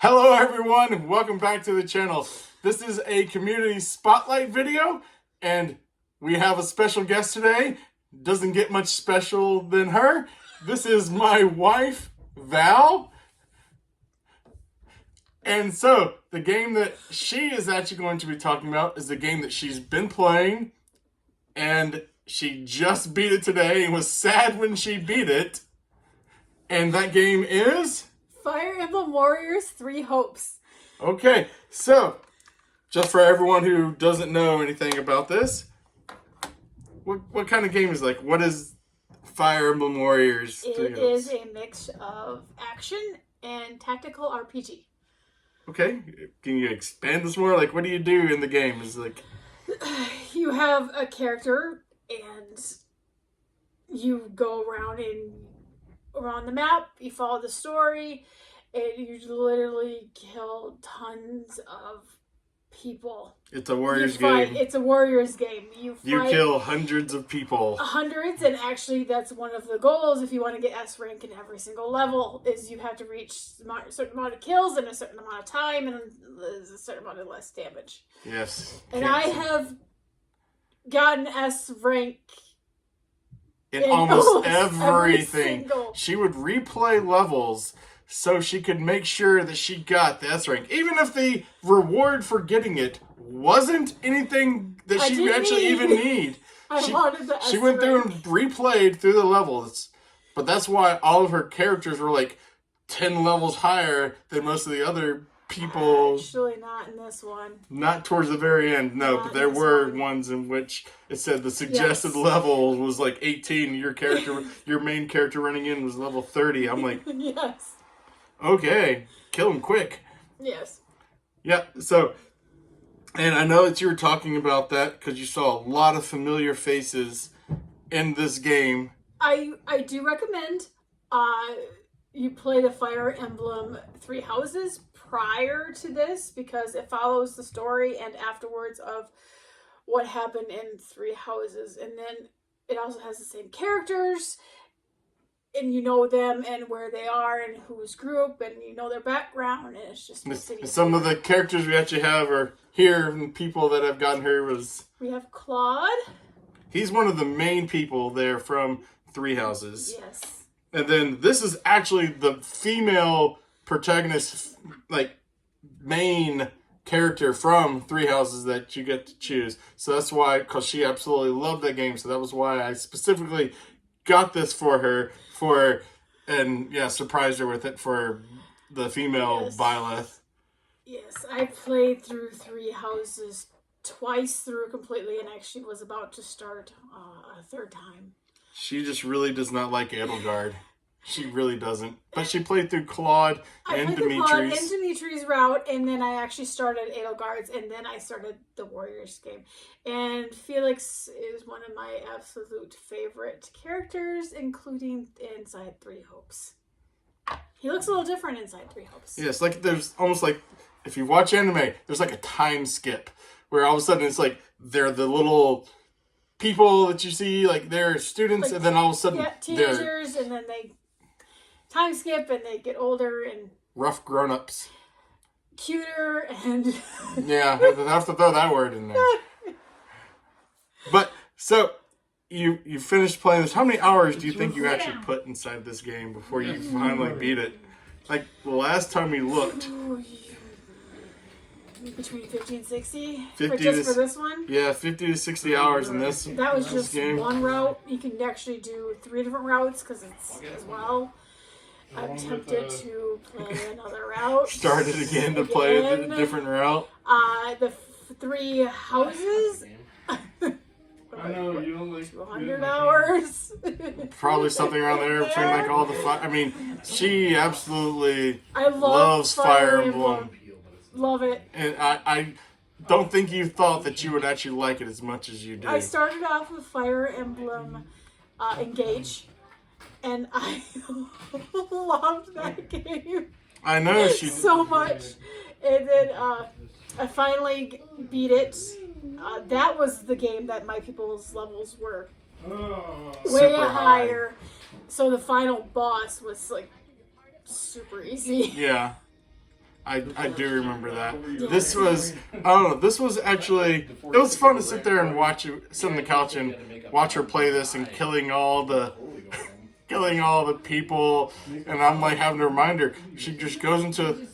Hello everyone and welcome back to the channel. This is a community spotlight video and we have a special guest today. Doesn't get much special than her. This is my wife, Val. And so the game that she is actually going to be talking about is the game that she's been playing and she just beat it today and was sad when she beat it. And that game is Fire Emblem Warriors 3 Hopes. Okay, so just for everyone who doesn't know anything about this, what kind of game is what is Fire Emblem Warriors? It is a mix of action and tactical RPG. Okay, can you expand this more? What do you do in the game? Is you have a character and you go around the map, you follow the story, and you literally kill tons of people. It's a Warriors game. It's a Warriors game. You kill hundreds of people. Hundreds, and actually that's one of the goals if you want to get S rank in every single level, is you have to reach a certain amount of kills in a certain amount of time, and there's a certain amount of less damage. Yes. And I have gotten S rank in almost everything. She would replay levels so she could make sure that she got the S rank. Even if the reward for getting it wasn't anything that she actually even need. She went through and replayed through the levels. But that's why all of her characters were 10 levels higher than most of the other people. Actually not in this one. Not towards the very end, no. But there were ones in which it said the suggested level was 18. Your main character running in was level 30. I'm like, yes. Okay, kill him quick. Yes. Yeah. So, and I know that you were talking about that because you saw a lot of familiar faces in this game. I do recommend you play the Fire Emblem 3 Houses prior to this, because it follows the story and afterwards of what happened in 3 Houses, and then it also has the same characters, and you know them and where they are and whose group, and you know their background, and it's just some of the characters we actually have are here, and people that have gotten here we have Claude. He's one of the main people there from 3 Houses. Yes. And then this is actually the female protagonist, main character from 3 Houses that you get to choose. So that's why, because she absolutely loved that game. So that was why I specifically got this for her, surprised her with it for the female Byleth. Yes, I played through 3 Houses twice through completely, and actually was about to start a third time. She just really does not like Edelgard. She really doesn't. But she played through Claude and Dimitri's route, and then I actually started Edelgard's, and then I started the Warriors game. And Felix is one of my absolute favorite characters, including inside 3 Hopes. He looks a little different inside 3 Hopes. Yes, there's almost if you watch anime, there's a time skip where all of a sudden it's they're the little people that you see, they're students, and then all of a sudden teenagers, and then they time skip and they get older and rough grown-ups, cuter, and yeah, I have to throw that word in there. But so you finished playing this. How many hours do you think you actually put inside this game before you finally beat it? The last time we looked, between 50 and 60 for this one? Yeah, 50 to 60 hours in this. That was just one route. You can actually do 3 different routes because it's as well. I'm tempted to play another route. Started again to play a different route. The 3 Houses. I know, you don't 200 hours. Probably something around there between all the fire. I mean, she absolutely loves Fire Emblem. Love it. And I don't think you thought that you would actually like it as much as you do. I started off with Fire Emblem Engage, and I loved that game. I know so much. And then I finally beat it. That was the game that my people's levels were way higher. So the final boss was super easy. Yeah. I do remember that. This was, I don't know, this was actually, it was fun to sit there and sit on the couch and watch her play this and killing all the people, and I'm like having to remind her. She goes into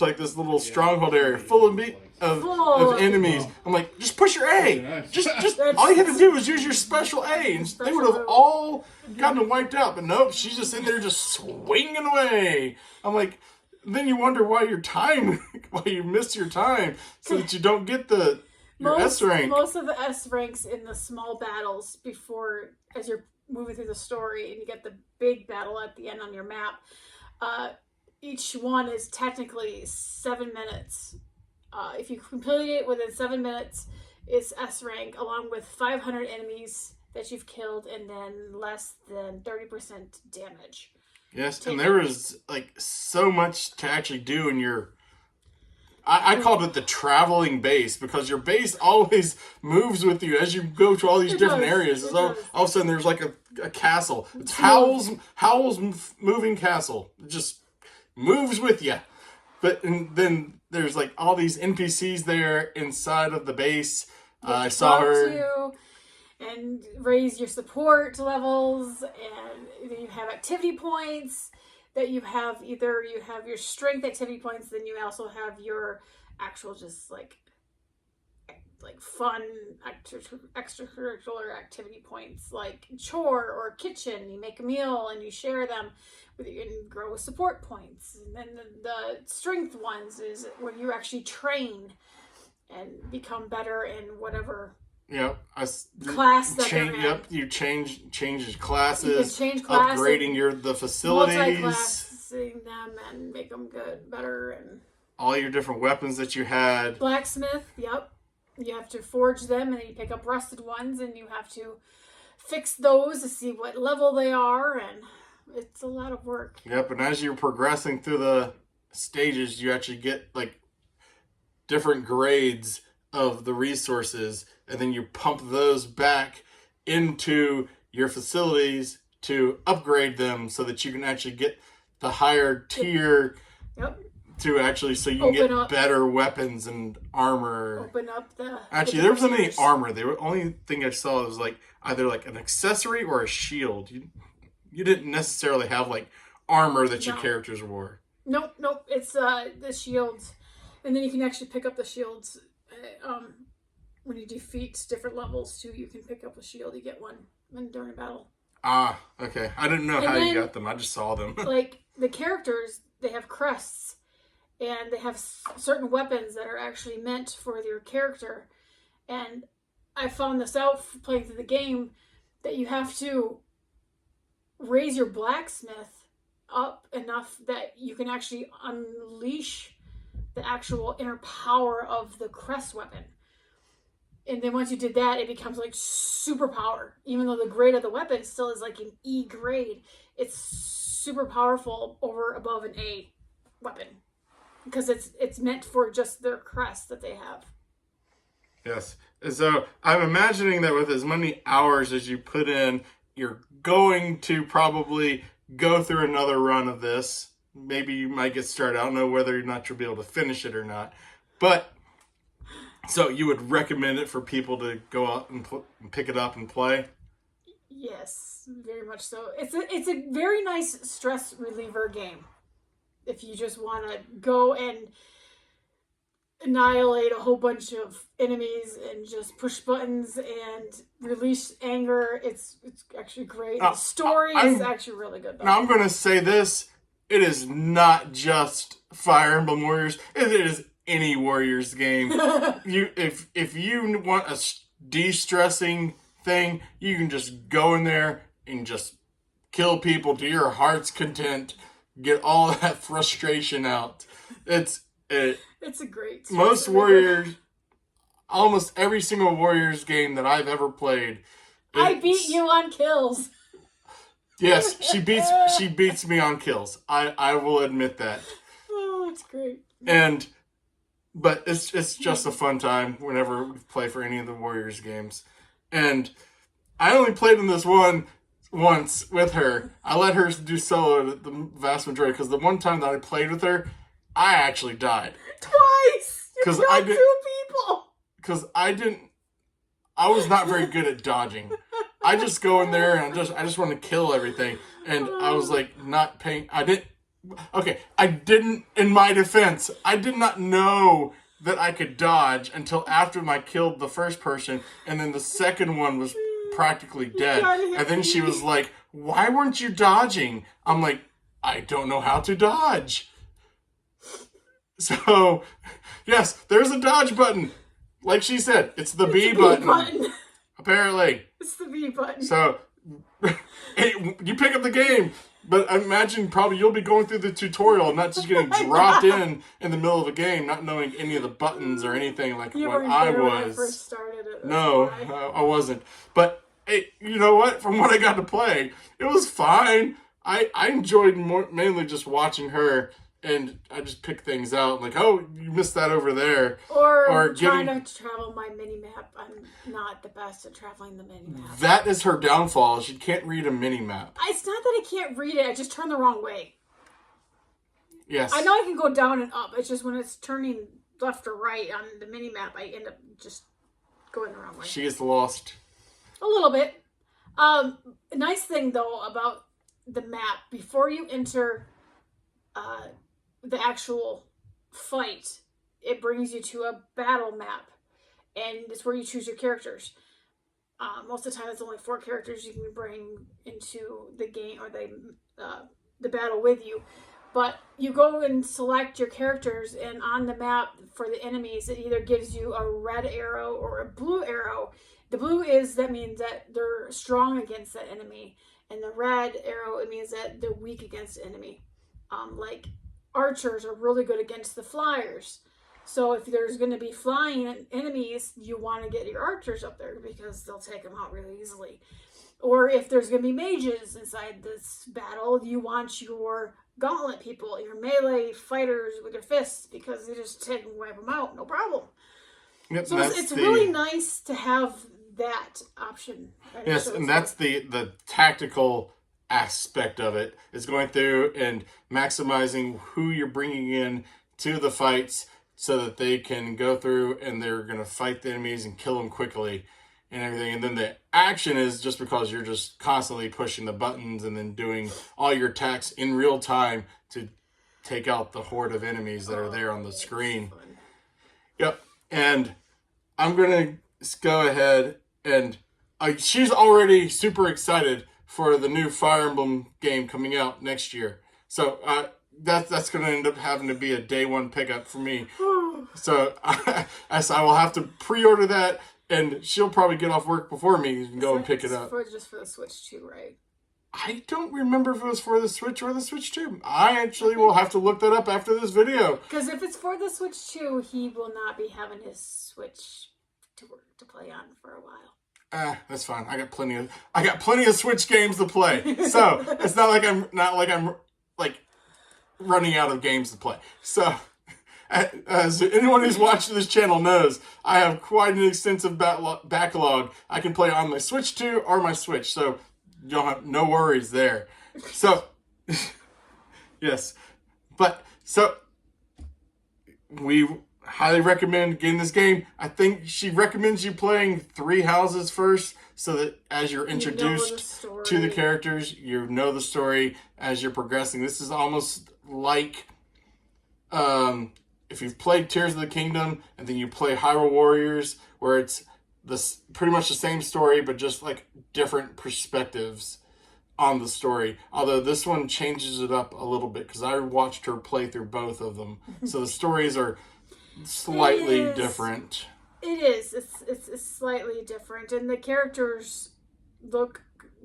like this little stronghold area full of enemies. I'm like, just push your A. Just all you had to do was use your special A, and they would have all gotten wiped out. But nope, she's just in there just swinging away. I'm like, then you wonder why you miss your time, so that you don't get your S rank. Most of the S ranks in the small battles as you're moving through the story, and you get the big battle at the end on your map. Each one is technically 7 minutes. If you complete it within 7 minutes, it's S rank, along with 500 enemies that you've killed, and then less than 30% damage. Yes, and there was like so much to actually do in your. I called it the traveling base, because your base always moves with you as you go to all these different areas. All of a sudden, there's like a castle. It's Howl's moving castle. It just moves with you. And then there's like all these NPCs there inside of the base. I saw her. And raise your support levels, and you have activity points that you have. Either you have your strength activity points, then you also have your actual just like fun extracurricular activity points, like chore or kitchen. You make a meal and you share them and grow support points. And then the strength ones is when you actually train and become better in whatever. Yep. Class that they're in. Yep. You change classes. You can change classes. Upgrading the facilities. Multi-classing them and make them better, and all your different weapons that you had. Blacksmith. Yep. You have to forge them, and then you pick up rusted ones, and you have to fix those to see what level they are, and it's a lot of work. Yep. And as you're progressing through the stages, you actually get like different grades of the resources, and then you pump those back into your facilities to upgrade them so that you can actually get the higher tier. Yep. To actually, so you can get better weapons and armor. Open up the. Actually, there wasn't any armor. The only thing I saw was like either like an accessory or a shield. You didn't necessarily have like armor that your characters wore. Nope. It's the shields, and then you can actually pick up the shields. When you defeat different levels too, you can pick up a shield. You get one during a battle. Ah, okay. I didn't know how you got them. I just saw them. Like the characters, they have crests, and they have certain weapons that are actually meant for your character. And I found this out playing through the game, that you have to raise your blacksmith up enough that you can actually unleash the actual inner power of the crest weapon. And then once you did that, it becomes like super power. Even though the grade of the weapon still is like an E grade, it's super powerful above an A weapon, because it's meant for just their crest that they have. Yes. And so I'm imagining that with as many hours as you put in, you're going to probably go through another run of this. Maybe you might get started. I don't know whether or not you'll be able to finish it or not. But, so you would recommend it for people to go out and pick it up and play? Yes, very much so. It's a very nice stress reliever game. If you just want to go and annihilate a whole bunch of enemies and just push buttons and release anger, it's actually great. The story is actually really good, though. Now I'm going to say this. It is not just Fire Emblem Warriors. It is any Warriors game. If you want a de-stressing thing, you can just go in there and just kill people to your heart's content. Get all that frustration out. It's a great. Most Warriors, almost every single Warriors game that I've ever played, I beat you on kills. Yes, she beats me on kills. I will admit that. Oh, it's great. But it's just a fun time whenever we play for any of the Warriors games. And I only played in this one once with her. I let her do solo the vast majority, because the one time that I played with her, I actually died. Twice! You killed two people! Because I was not very good at dodging. I just go in there and I just want to kill everything. And I was like not paying, in my defense, I did not know that I could dodge until after I killed the first person, and then the second one was practically dead. And then she was like, why weren't you dodging? I'm like, I don't know how to dodge. So, yes, there's a dodge button. Like she said, it's the B button. Apparently. It's the B button. So, you pick up the game, but I imagine probably you'll be going through the tutorial, not just getting dropped in the middle of a game, not knowing any of the buttons or anything like what I was. When I first started it. No, I wasn't. But hey, you know what? From what I got to play, it was fine. I enjoyed mainly just watching her. And I just pick things out, like, oh, you missed that over there. Or trying to travel my mini-map. I'm not the best at traveling the mini-map. That is her downfall. She can't read a mini-map. It's not that I can't read it. I just turn the wrong way. Yes. I know I can go down and up. It's just when it's turning left or right on the mini-map, I end up just going the wrong way. She gets lost. A little bit. Nice thing, though, about the map, before you enter the actual fight, it brings you to a battle map, and it's where you choose your characters. Most of the time, it's only 4 characters you can bring into the game or the battle with you. But you go and select your characters, and on the map for the enemies, it either gives you a red arrow or a blue arrow. The blue that means that they're strong against that enemy, and the red arrow, it means that they're weak against the enemy. Like archers are really good against the flyers. So if there's going to be flying enemies, you want to get your archers up there because they'll take them out really easily. Or if there's going to be mages inside this battle, you want your gauntlet people, your melee fighters with their fists, because they just take and wipe them out, no problem. Yep, so it's really nice to have that option. Yes, and that's the tactical aspect of it, is going through and maximizing who you're bringing in to the fights so that they can go through and they're going to fight the enemies and kill them quickly and everything. And then the action is just because you're just constantly pushing the buttons and then doing all your attacks in real time to take out the horde of enemies that are there on the screen. Yep. And I'm going to go ahead and she's already super excited for the new Fire Emblem game coming out next year. So that's going to end up having to be a day one pickup for me. So I will have to pre-order that, and she'll probably get off work before me and go and pick it up. Just for the Switch 2, right? I don't remember if it was for the Switch or the Switch 2. I actually will have to look that up after this video. Because if it's for the Switch 2, he will not be having his Switch to play on for a while. That's fine. I got plenty of Switch games to play. So it's not like I'm running out of games to play. So as anyone who's watching this channel knows, I have quite an extensive backlog. I can play on my Switch 2 or my Switch. So you'll have no worries there. So yes. But so we highly recommend getting this game. I think she recommends you playing 3 houses first, so that as you're introduced to the characters, you know the story as you're progressing. This is almost like if you've played Tears of the Kingdom and then you play Hyrule Warriors, where it's pretty much the same story, but just like different perspectives on the story. Although this one changes it up a little bit, because I watched her play through both of them. So the stories are slightly different. It is. It's slightly different, and the characters look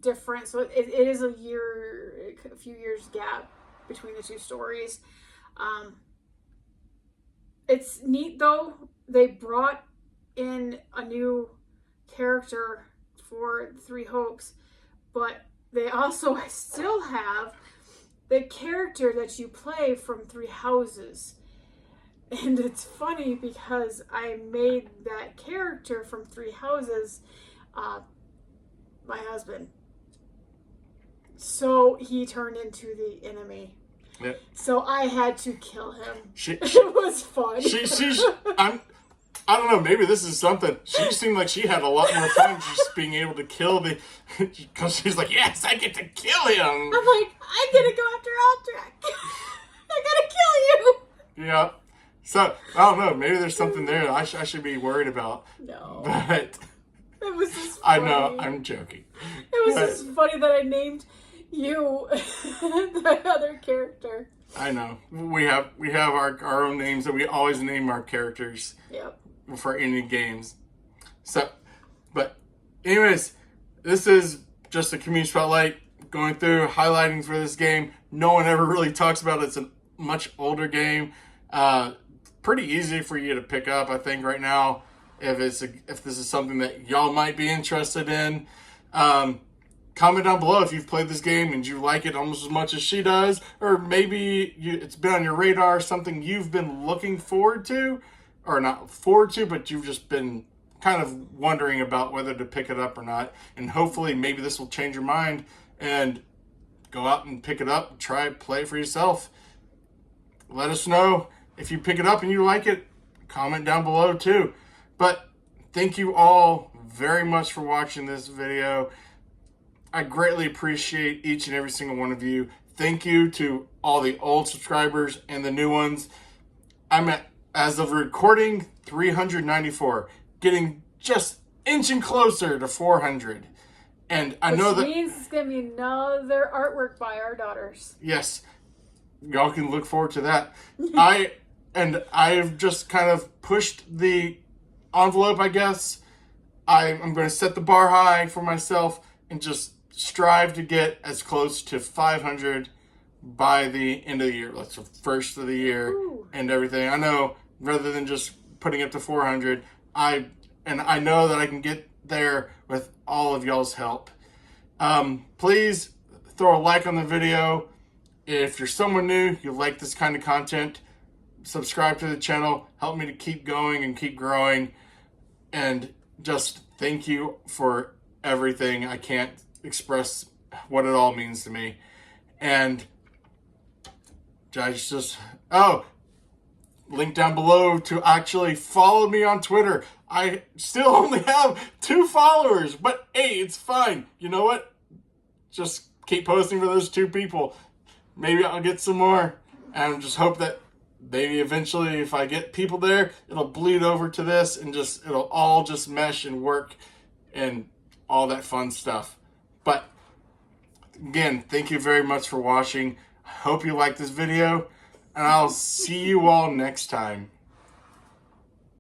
different. So it is a few years gap between the 2 stories. It's neat though. They brought in a new character for 3 Hopes, but they also still have the character that you play from 3 Houses. And it's funny because I made that character from 3 Houses my husband. So he turned into the enemy. Yeah. So I had to kill him. It was fun. I don't know, maybe this is something. She seemed like she had a lot more fun just being able to kill because she's like, yes, I get to kill him. I'm like, I'm going to go after Aldrich. I got to kill you. Yeah. So, I don't know, maybe there's something there I should be worried about. No. But it was just funny. I know, I'm joking. It was just funny that I named you the other character. I know. We have our own names that we always name our characters. Yep. For any games. So, but anyways, this is just a community spotlight going through highlighting for this game. No one ever really talks about it. It's a much older game. Pretty easy for you to pick up, I think, right now. If this is something that y'all might be interested in, comment down below if you've played this game and you like it almost as much as she does, or maybe it's been on your radar, something you've been looking forward to. Or not forward to, but you've just been kind of wondering about whether to pick it up or not. And hopefully maybe this will change your mind and go out and pick it up, try it, play it for yourself. Let us know if you pick it up and you like it. Comment down below too. But thank you all very much for watching this video. I greatly appreciate each and every single one of you. Thank you to all the old subscribers and the new ones. I'm at, as of recording, 394, getting just inching closer to 400. And I know that means it's going to be another artwork by our daughters. Yes. Y'all can look forward to that. I've just kind of pushed the envelope, I guess. I'm going to set the bar high for myself and just strive to get as close to 500 by the end of the year. That's the first of the year. Ooh. And everything. I know, rather than just putting it to 400, I know that I can get there with all of y'all's help. Please throw a like on the video. If you're someone new, you like this kind of content, subscribe to the channel. Help me to keep going and keep growing. And just thank you for everything. I can't express what it all means to me. And link down below to actually follow me on Twitter. I still only have 2 followers, but hey, it's fine. You know what? Just keep posting for those 2 people. Maybe I'll get some more. And just hope that maybe eventually, if I get people there, it'll bleed over to this and it'll all just mesh and work and all that fun stuff. But again, thank you very much for watching. I hope you like this video, and I'll see you all next time.